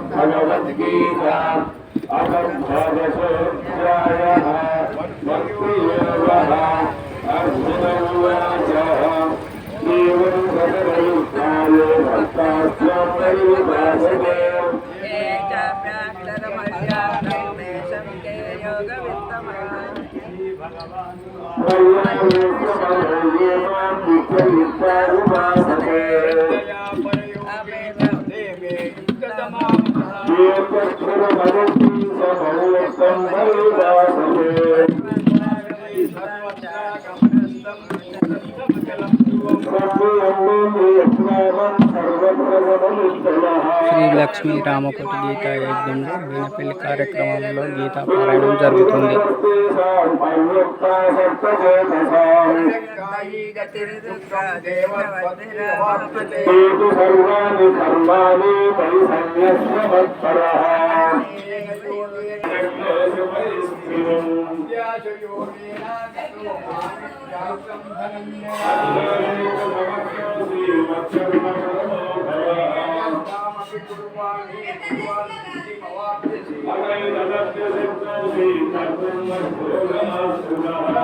श्रीमद्भगवद्गीता अगर्भवसोऽध्यायः भक्तियोगः अर्जुन उवाच एवं सततयुक्ताय भक्तास्त्वमनुभासते శ్రీ లక్ష్మీ రామకోటి గీతా యజ్ఞంలో వీణపల్లి కార్యక్రమంలో గీతా పారాయణం జరుగుతుంది.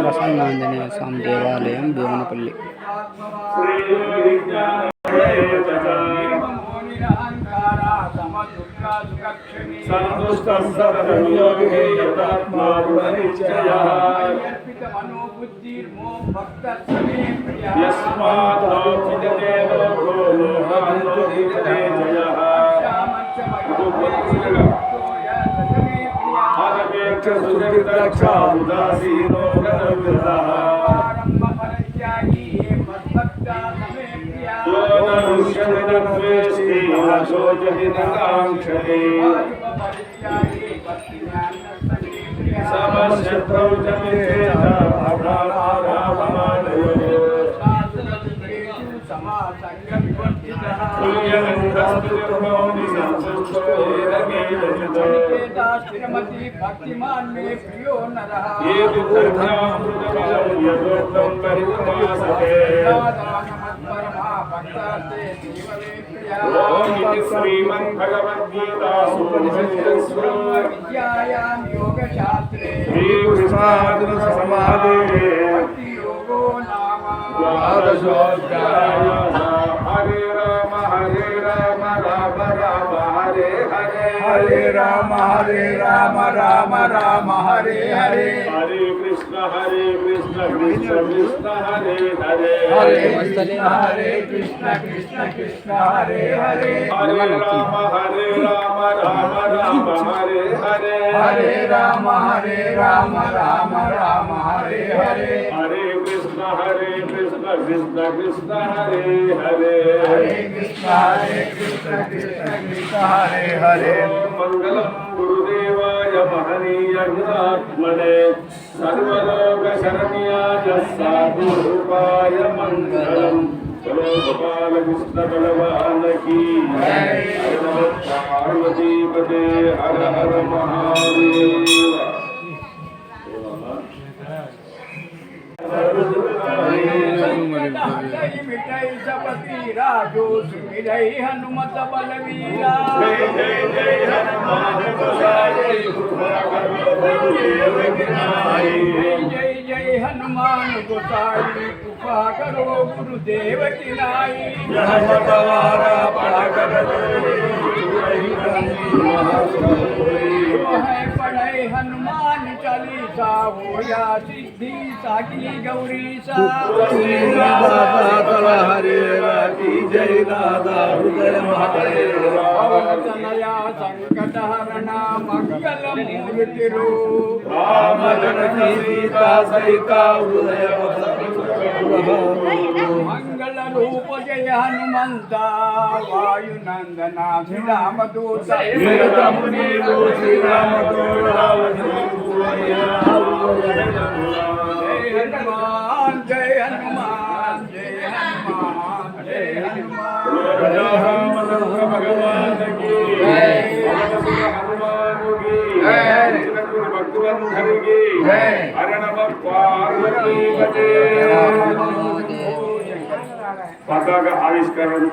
ప్రసన్నాంజనేయ స్వామి దేవాలయం భీమనపల్లి. भक्तिमान में प्रियो नरः श्रीमद्भगवद्गीतासु विद्यायां योगशास्त्रे श्रीकृष्णार्जुन संवादे भक्तियोगो नाम द्वादशोऽध्यायः। हरे राम राम राम हरे हरे, हरे राम राम राम हरे हरे, हरे कृष्ण कृष्ण कृष्ण हरे हरे, हरे कृष्ण कृष्ण हरे हरे, हरे राम राम हरे हरे, हरे राम राम हरे हरे, हरे कृष्ण कृष्ण कृष्ण हरे हरे, हरे कृष्ण कृष्ण हरे हरे। मंगलम गुरुदेवाय महनीय गुणात्मने सर्वलोक शरण्याय साधुरूपाय मंगलम। चलो गोपाल कृष्ण बलवान की जय। पार्वती पते हर हर महादेव। राजो सुमिरै हनुमत बलवीरा, जय जय जय हनुमान गोसाई जय जय हनुमान गोसाई कृपा करो गुरुदेव की नाई। पढ़े हनुमान चालीसा हो या सिद्धि साकी गौरी सा। हरे राती जय राधा हृदय महादेव, तनया संकट हरणा मंगल मूर्ति रूप, राम जननी सीता सहिता हृदय मंगल रूप जय हनुमंता, वायु नंदना श्री राम दूत मुनि श्री राम जय हनुमान जय हनुमान जय हनुमान రామచంద్ర భగవానికి హనుమానుకి భక్తులందరికీ హరణమ పార్వతీ పతాక ఆవిష్కరణ